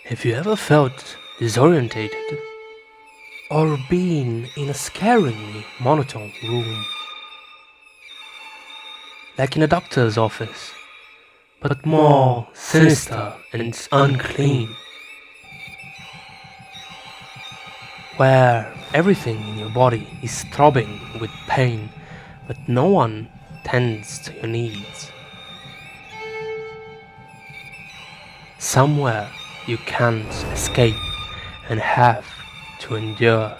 Have you ever felt disorientated or been in a scaringly monotone room, like in a doctor's office, but more sinister and unclean, where everything in your body is throbbing with pain, but no one tends to your needs? Somewhere you can't escape and have to endure.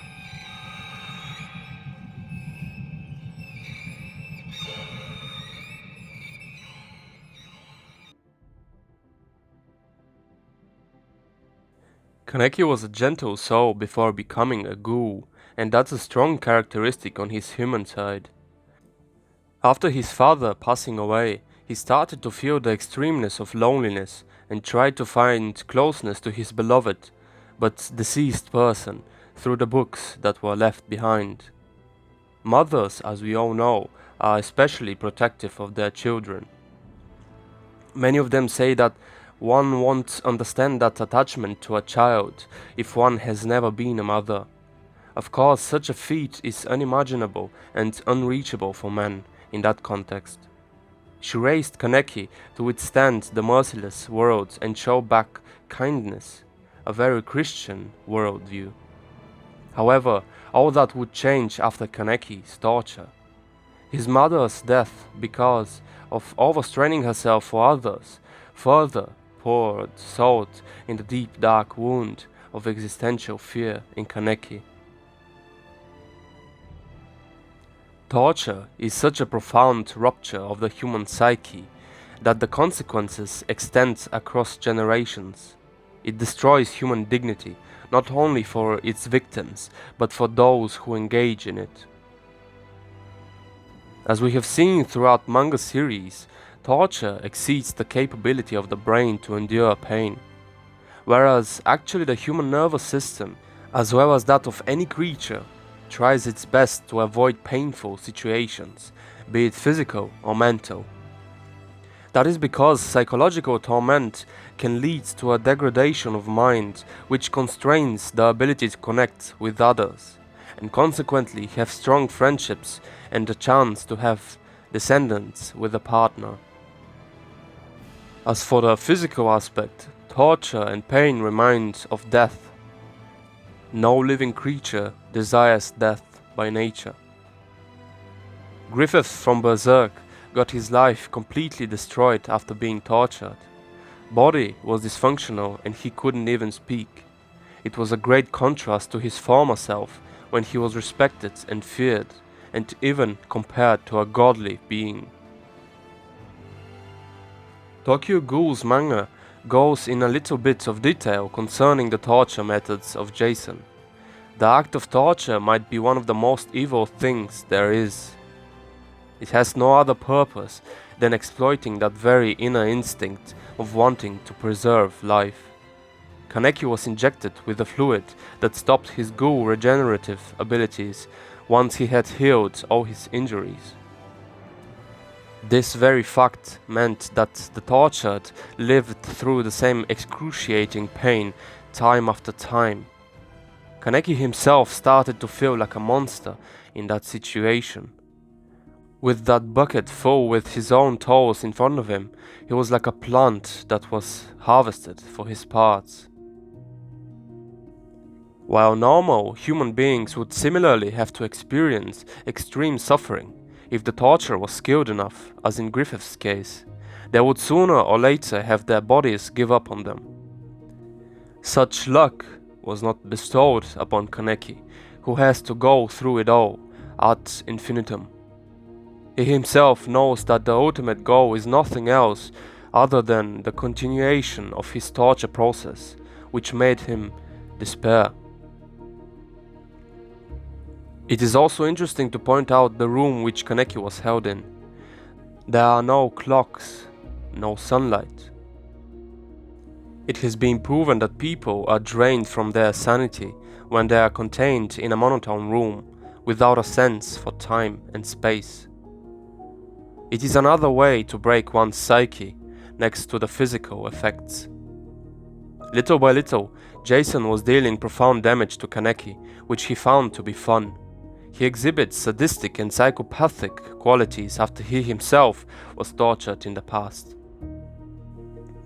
Kaneki was a gentle soul before becoming a ghoul, and that's a strong characteristic on his human side. After his father passing away, he started to feel the extremeness of loneliness and tried to find closeness to his beloved, but deceased person through the books that were left behind. Mothers, as we all know, are especially protective of their children. Many of them say that one won't understand that attachment to a child if one has never been a mother. Of course, such a feat is unimaginable and unreachable for men in that context. She raised Kaneki to withstand the merciless world and show back kindness, a very Christian worldview. However, all that would change after Kaneki's torture. His mother's death, because of overstraining herself for others, further poured salt in the deep dark wound of existential fear in Kaneki. Torture is such a profound rupture of the human psyche that the consequences extend across generations. It destroys human dignity, not only for its victims, but for those who engage in it. As we have seen throughout manga series, torture exceeds the capability of the brain to endure pain, whereas actually the human nervous system, as well as that of any creature, tries its best to avoid painful situations, be it physical or mental. That is because psychological torment can lead to a degradation of mind which constrains the ability to connect with others, and consequently have strong friendships and the chance to have descendants with a partner. As for the physical aspect, torture and pain remind of death. No living creature desires death by nature. Griffith from Berserk got his life completely destroyed after being tortured. Body was dysfunctional and he couldn't even speak. It was a great contrast to his former self when he was respected and feared, and even compared to a godly being. Tokyo Ghoul's manga goes in a little bit of detail concerning the torture methods of Jason. The act of torture might be one of the most evil things there is. It has no other purpose than exploiting that very inner instinct of wanting to preserve life. Kaneki was injected with a fluid that stopped his ghoul regenerative abilities once he had healed all his injuries. This very fact meant that the tortured lived through the same excruciating pain time after time. Kaneki himself started to feel like a monster in that situation. With that bucket full with his own toes in front of him, he was like a plant that was harvested for his parts. While normal human beings would similarly have to experience extreme suffering, if the torture was skilled enough, as in Griffith's case, they would sooner or later have their bodies give up on them. Such luck was not bestowed upon Kaneki, who has to go through it all ad infinitum. He himself knows that the ultimate goal is nothing else other than the continuation of his torture process, which made him despair. It is also interesting to point out the room which Kaneki was held in. There are no clocks, no sunlight. It has been proven that people are drained from their sanity when they are contained in a monotone room without a sense for time and space. It is another way to break one's psyche next to the physical effects. Little by little, Jason was dealing profound damage to Kaneki, which he found to be fun. He exhibits sadistic and psychopathic qualities after he himself was tortured in the past.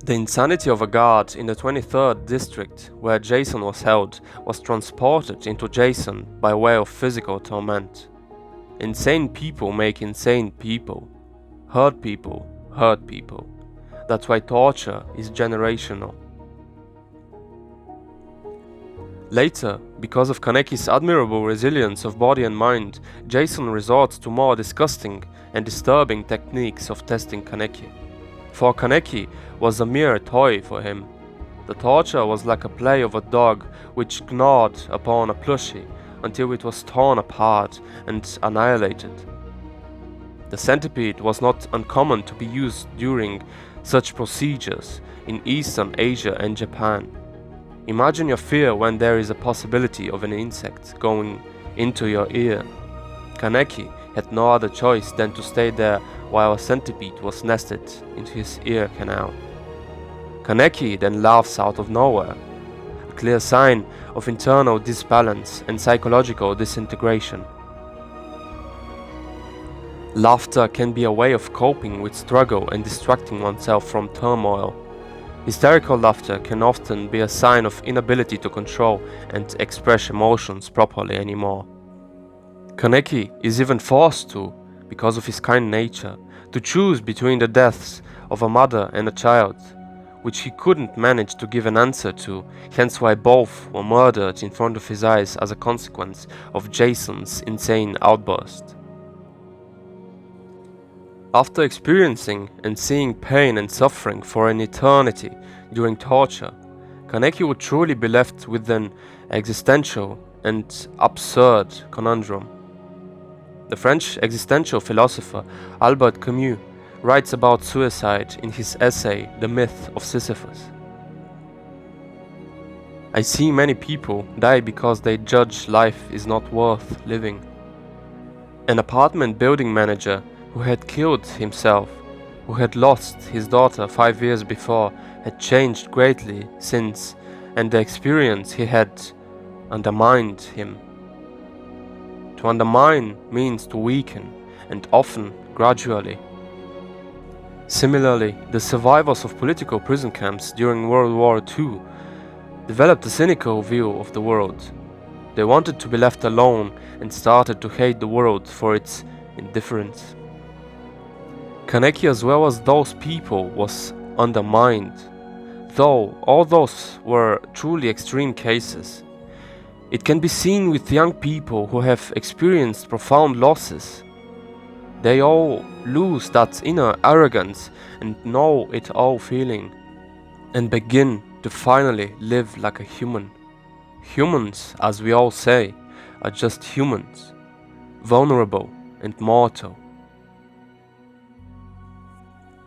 The insanity of a guard in the 23rd district, where Jason was held, was transported into Jason by way of physical torment. Insane people make insane people. Hurt people hurt people. That's why torture is generational. Later, because of Kaneki's admirable resilience of body and mind, Jason resorts to more disgusting and disturbing techniques of testing Kaneki. For Kaneki was a mere toy for him. The torture was like a play of a dog which gnawed upon a plushie until it was torn apart and annihilated. The centipede was not uncommon to be used during such procedures in Eastern Asia and Japan. Imagine your fear when there is a possibility of an insect going into your ear. Kaneki had no other choice than to stay there while a centipede was nested into his ear canal. Kaneki then laughs out of nowhere, a clear sign of internal disbalance and psychological disintegration. Laughter can be a way of coping with struggle and distracting oneself from turmoil. Hysterical laughter can often be a sign of inability to control and express emotions properly anymore. Kaneki is even forced to, because of his kind nature, to choose between the deaths of a mother and a child, which he couldn't manage to give an answer to, hence why both were murdered in front of his eyes as a consequence of Jason's insane outburst. After experiencing and seeing pain and suffering for an eternity during torture, Kaneki would truly be left with an existential and absurd conundrum. The French existential philosopher Albert Camus writes about suicide in his essay The Myth of Sisyphus. I see many people die because they judge life is not worth living. An apartment building manager who had killed himself, who had lost his daughter 5 years before, had changed greatly since, and the experience he had undermined him. To undermine means to weaken, and often gradually. Similarly, the survivors of political prison camps during World War II developed a cynical view of the world. They wanted to be left alone and started to hate the world for its indifference. Kaneki, as well as those people, was undermined. Though all those were truly extreme cases, it can be seen with young people who have experienced profound losses. They all lose that inner arrogance and know-it-all feeling, and begin to finally live like a human. Humans, as we all say, are just humans, vulnerable and mortal.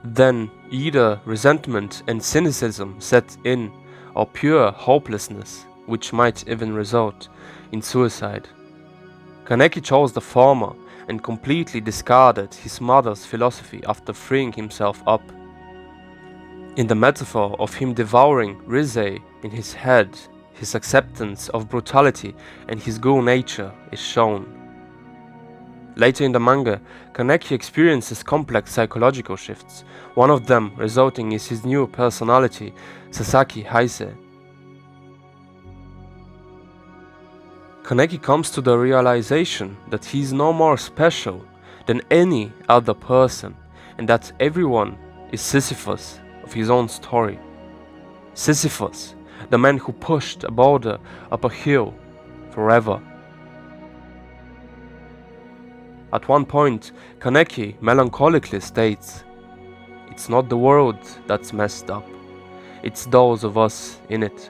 Then either resentment and cynicism set in, or pure hopelessness, which might even result in suicide. Kaneki chose the former and completely discarded his mother's philosophy after freeing himself up. In the metaphor of him devouring Rizei in his head, his acceptance of brutality and his ghoul nature is shown. Later in the manga, Kaneki experiences complex psychological shifts, one of them resulting in his new personality, Sasaki Heise. Kaneki comes to the realization that he is no more special than any other person, and that everyone is Sisyphus of his own story. Sisyphus, the man who pushed a boulder up a hill forever. At one point, Kaneki melancholically states, "It's not the world that's messed up, it's those of us in it."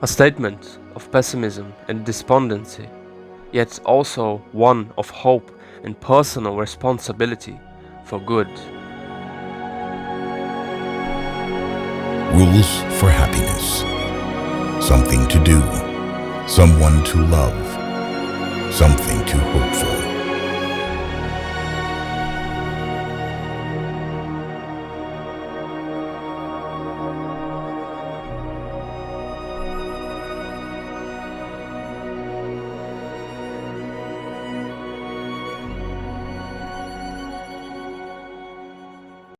A statement of pessimism and despondency, yet also one of hope and personal responsibility for good. Rules for happiness. Something to do, someone to love, something to hope for.